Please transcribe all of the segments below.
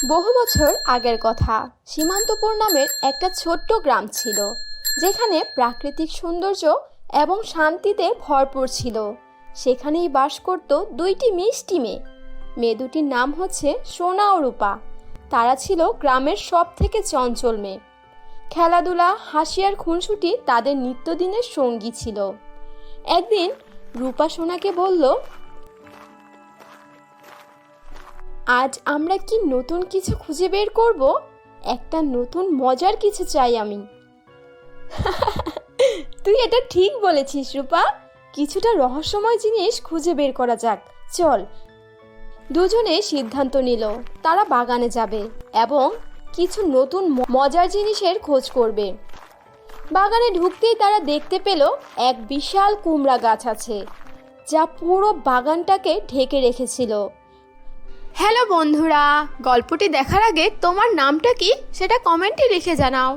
বহু বছর আগের কথা। সীমান্তপুর নামের একটা ছোট্ট গ্রাম ছিল, যেখানে প্রাকৃতিক সৌন্দর্য এবং শান্তিতে ভরপুর ছিল। সেখানেই বাস করত দুইটি মিষ্টি মেয়ে। মেয়ে দুটির নাম হচ্ছে সোনা ও রূপা। তারা ছিল গ্রামের সব থেকে চঞ্চল মেয়ে। খেলাধুলা, হাসি আর খুনসুটি তাদের নিত্যদিনের সঙ্গী ছিল। একদিন রূপা সোনাকে বলল, আজ আমরা কি নতুন কিছু খুঁজে বের করব? একটা নতুন মজার কিছু চাই আমি। তুই এটা ঠিক বলেছিস রূপা, কিছুটা রহস্যময় জিনিস খুঁজে বের করা যাক, চল। দুজনে সিদ্ধান্ত নিল তারা বাগানে যাবে এবং কিছু নতুন মজার জিনিসের খোঁজ করবে। বাগানে ঢুকতেই তারা দেখতে পেল এক বিশাল কুমড়া গাছ আছে, যা পুরো বাগানটাকে ঢেকে রেখেছিল। হ্যালো বন্ধুরা, গল্পটি দেখার আগে তোমার নামটা কি সেটা কমেন্টে লিখে জানাও।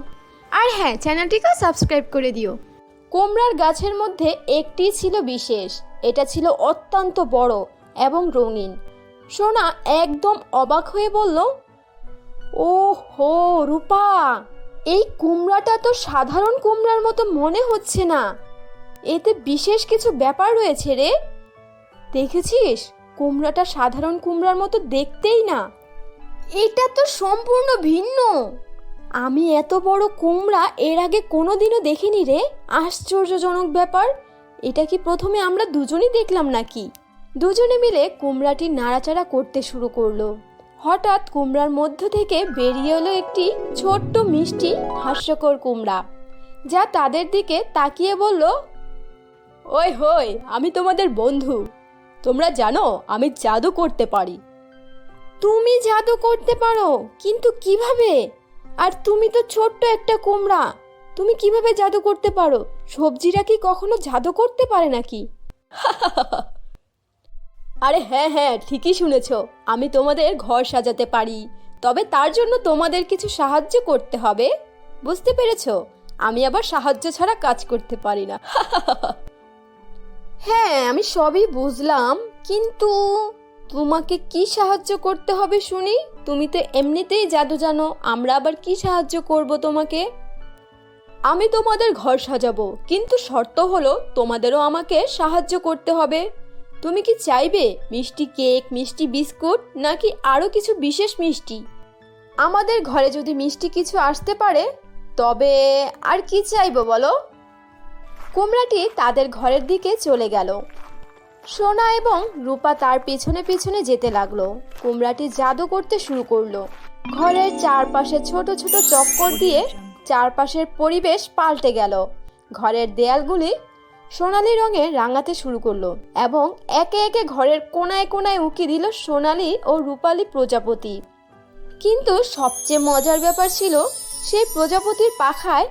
আর হ্যাঁ, চ্যানেলটিকে সাবস্ক্রাইব করে দিও। কুমড়ার গাছের মধ্যে একটি ছিল বিশেষ। এটা ছিল অত্যন্ত বড় এবং রঙিন। সোনা একদম অবাক হয়ে বলল, ও হো রূপা, এই কুমড়াটা তো সাধারণ কুমড়ার মতো মনে হচ্ছে না, এতে বিশেষ কিছু ব্যাপার রয়েছে রে। দেখেছিস, কুমড়াটা সাধারণ কুমড়ার মতো দেখতেই না, এটা তো সম্পূর্ণ ভিন্ন। আমি এত বড় কুমড়া এর আগে কোনোদিনও দেখিনি রে। আশ্চর্যজনক ব্যাপার, এটা কি প্রথমে আমরা দুজনেই দেখলাম নাকি? দুজনে মিলে কুমড়াটি নাড়াচাড়া করতে শুরু করলো। হঠাৎ কুমড়ার মধ্য থেকে বেরিয়ে এলো একটি ছোট্ট মিষ্টি হাস্যকর কুমড়া, যা তাদের দিকে তাকিয়ে বলল, ওই হই, আমি তোমাদের বন্ধু। তোমরা জানো আমি জাদু করতে পারি। তুমি জাদু করতে পারো, কিন্তু কিভাবে? আর তুমি তো ছোট্ট একটা কুমড়া, তুমি কিভাবে জাদু করতে পারো? সবজিরা কি কখনো জাদু করতে পারে নাকি? আরে হ্যাঁ হ্যাঁ, ঠিকই শুনেছ, আমি তোমাদের ঘর সাজাতে পারি, তবে তার জন্য তোমাদের কিছু সাহায্য করতে হবে। বুঝতে পেরেছো? আমি আবার সাহায্য ছাড়া কাজ করতে পারি না। হ্যাঁ, আমি সবই বুঝলাম, কিন্তু তোমাকে কি সাহায্য করতে হবে শুনি? তুমি তো এমনিতেই জাদু জানো, আমরা আবার কি সাহায্য করব তোমাকে? আমি তোমাদের ঘর সাজাবো, কিন্তু শর্ত হলো তোমাদেরও আমাকে সাহায্য করতে হবে। তুমি কি চাইবে মিষ্টি কেক, মিষ্টি বিস্কুট, নাকি আরো কিছু বিশেষ মিষ্টি? আমাদের ঘরে যদি মিষ্টি কিছু আসতে পারে, তবে আর কি চাইবো বলো? কুমড়াটি তাদের ঘরের দিকে চলে গেল। সোনা এবং রূপা তার পিছনে পিছনে যেতে লাগলো। কুমড়াটি জাদু করতে শুরু করলো। ঘরের চারপাশে ছোট ছোট চক্কর দিয়ে চারপাশের পরিবেশ পাল্টে গেল। ঘরের দেয়ালগুলি সোনালি রঙে রাঙাতে শুরু করলো এবং একে একে ঘরের কোনায় কোনায় উঁকি দিল সোনালি ও রূপালি প্রজাপতি। কিন্তু সবচেয়ে মজার ব্যাপার ছিল, সেই প্রজাপতির পাখায়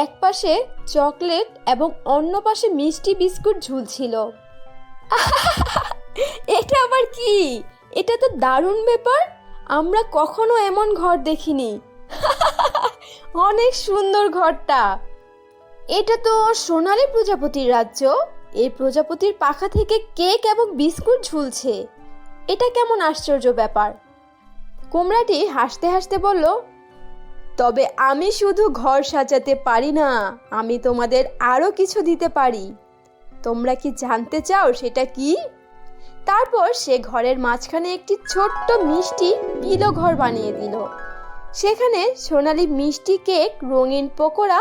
এক পাশে চকলেট এবং অন্য পাশে মিষ্টি বিস্কুট ঝুলছিল। এটা আবার কি? এটা তো দারুণ ব্যাপার, আমরা কখনো এমন ঘর দেখিনি। অনেক সুন্দর ঘরটা। এটা তো সোনালী প্রজাপতির রাজ্য। এই প্রজাপতির পাখা থেকে কেক এবং বিস্কুট ঝুলছে, এটা কেমন আশ্চর্য ব্যাপার। কুমড়াটি হাসতে হাসতে বলল, তবে আমি শুধু ঘর সাজাতে পারি না, আমি তোমাদের আরো কিছু দিতে পারি। তোমরা কি জানতে চাও সেটা কি? তারপর সে ঘরের মাঝখানে একটি ছোট্ট মিষ্টি পিলো ঘর বানিয়ে দিল। সেখানে সোনালি মিষ্টি কেক, রঙিন পকোড়া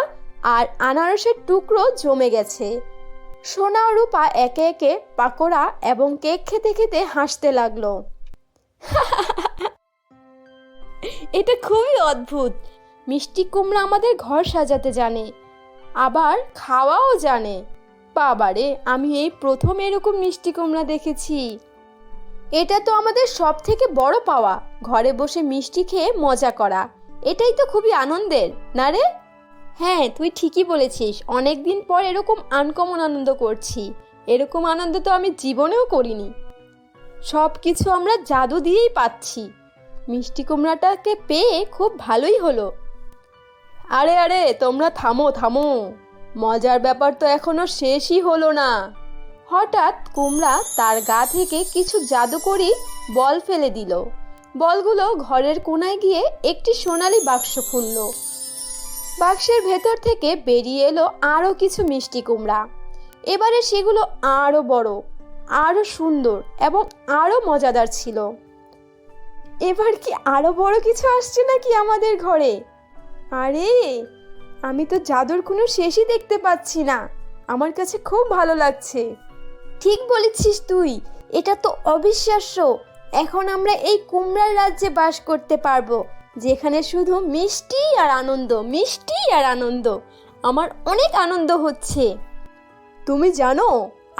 আর আনারসের টুকরো জমে গেছে। সোনা ও রূপা একে একে পাকোড়া এবং কেক খেতে খেতে হাসতে লাগলো। এটা খুবই অদ্ভুত। মিষ্টি কুমড়া আমাদের ঘর সাজাতে জানে, আবার খাওয়াও জানে। বাবারে, আমি এই প্রথম এরকম মিষ্টি কুমড়া দেখেছি। এটা তো আমাদের সব থেকে বড় পাওয়া, ঘরে বসে মিষ্টি খেয়ে মজা করা। এটাই তো খুবই আনন্দের, না রে? হ্যাঁ, তুই ঠিকই বলেছিস, অনেকদিন পর এরকম আনকমন আনন্দ করছি। এরকম আনন্দ তো আমি জীবনেও করিনি। সব কিছু আমরা জাদু দিয়েই পাচ্ছি। মিষ্টি কুমড়াটাকে পেয়ে খুব ভালোই হলো। আরে আরে, তোমরা থামো থামো, মজার ব্যাপার তো এখনো শেষই হলো না। হঠাৎ কুমড়া তার গা থেকে কিছু জাদুকরি বল ফেলে দিল। বলগুলো ঘরের কোনায় গিয়ে একটি সোনালী বাক্স খুলল। বাক্সের ভেতর থেকে বেরিয়ে এলো আরও কিছু মিষ্টি কুমড়া। এবারে সেগুলো আরও বড়, আরও সুন্দর এবং আরও মজাদার ছিল। এবার কি আরও বড় কিছু আসছে নাকি আমাদের ঘরে? আরে, আমি তো জাদুর কোনো শেষই দেখতে পাচ্ছি না। আমার কাছে খুব ভালো লাগছে। ঠিক বলেছিস তুই, এটা তো অবিশ্বাস্য। এখন আমরা এই কুমড়ার রাজ্যে বাস করতে পারবো, যেখানে শুধু মিষ্টি আর আনন্দ, মিষ্টি আর আনন্দ। আমার অনেক আনন্দ হচ্ছে। তুমি জানো,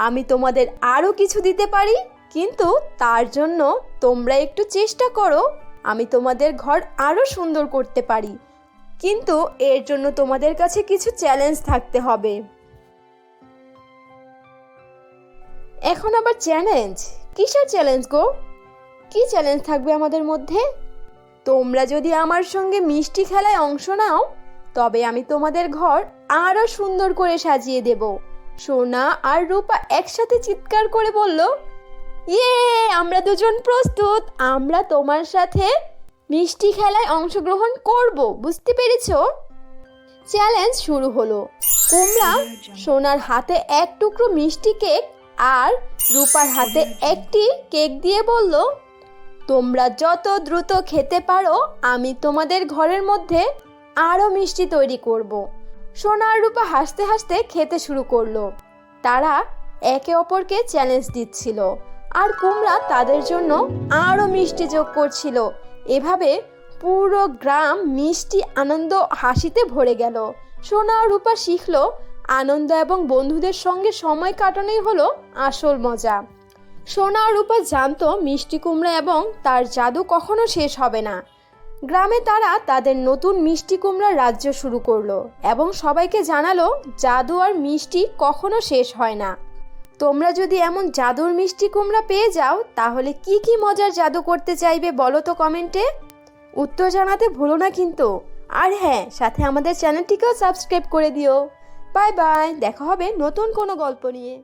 আমি তোমাদের আরও কিছু দিতে পারি, কিন্তু তার জন্য তোমরা একটু চেষ্টা করো। আমি তোমাদের ঘর আরও সুন্দর করতে পারি, কিন্তু এর জন্য তোমাদের কাছে কিছু চ্যালেঞ্জ থাকতে হবে। এখন আবার চ্যালেঞ্জ? কিসের চ্যালেঞ্জ গো? কি চ্যালেঞ্জ থাকবে আমাদের মধ্যে? তোমরা যদি আমার সঙ্গে মিষ্টি খেলায় অংশ নাও, তবে আমি তোমাদের ঘর আরও সুন্দর করে সাজিয়ে দেব। সোনা আর রূপা একসাথে চিৎকার করে বলল, ইয়ে, আমরা দুজন প্রস্তুত। আমরা তোমার সাথে মিষ্টি খেলায় অংশগ্রহণ করব, বুঝতে পেরেছো? চ্যালেঞ্জ শুরু হলো। কুমড়া সোনার হাতে এক টুকরো মিষ্টি কেক আর রূপার হাতে একটি কেক দিয়ে বলল, তোমরা যত দ্রুত খেতে পারো, আমি তোমাদের ঘরের মধ্যে আরও মিষ্টি তৈরি করব। সোনা আর রূপা হাসতে হাসতে খেতে শুরু করলো। তারা একে অপরকে চ্যালেঞ্জ দিচ্ছিল, আর কুমড়া তাদের জন্য আরও মিষ্টি যোগ করছিল। এভাবে পুরো গ্রাম মিষ্টি, আনন্দ, হাসিতে ভরে গেল। সোনা আর রূপা শিখলো, আনন্দ এবং বন্ধুদের সঙ্গে সময় কাটানোই হলো আসল মজা। সোনা আর রূপা জানতো মিষ্টি কুমড়া এবং তার জাদু কখনো শেষ হবে না। গ্রামে তারা তাদের নতুন মিষ্টি কুমড়ার রাজ্য শুরু করলো এবং সবাইকে জানালো, জাদু আর মিষ্টি কখনো শেষ হয় না। তোমরা যদি এমন জাদুর মিষ্টি কুমড়া পেয়ে যাও, তাহলে কি কি মজার জাদু করতে চাইবে বলো তো কমেন্টে। উত্তর জানাতে ভুলো না কিন্তু। আর হ্যাঁ, সাথে আমাদের চ্যানেলটিকেও সাবস্ক্রাইব করে দিও। বাই বাই, দেখা হবে নতুন কোনো গল্প নিয়ে।